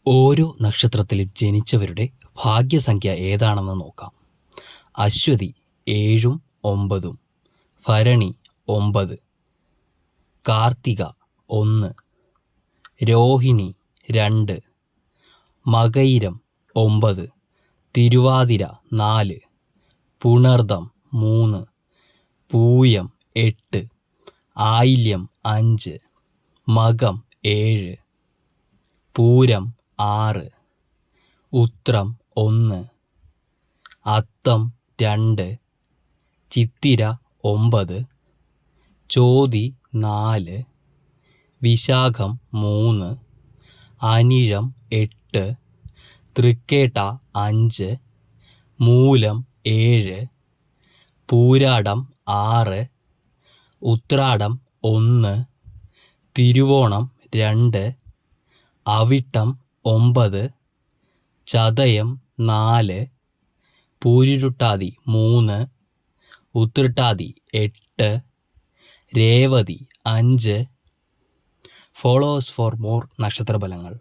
ഓരോ നക്ഷത്രത്തിലും ജനിച്ചവരുടെ ഭാഗ്യസംഖ്യ ഏതാണെന്ന് നോക്കാം. അശ്വതി 7ഉം 9ഉം, ഭരണി 9, കാർത്തിക 1, രോഹിണി 2, മകയിരം 9, തിരുവാതിര 4, പുണർദം 3, പൂയം 8, ആയില്യം 5, മകം 7, പൂരം 6, ഉത്രം 1, അത്തം 2, ചിത്തിര 9, ചോതി 4, വിശാഖം 3, അനിഴം 8, തൃക്കേട്ട 5, മൂലം 7, പൂരാടം 6, ഉത്രാടം 1, തിരുവോണം 2, അവിട്ടം 9, ചതയം 4, Pururuttathi 3, Uthrattathi 8, Revathi 5. Follow us for more നക്ഷത്രഫലങ്ങൾ.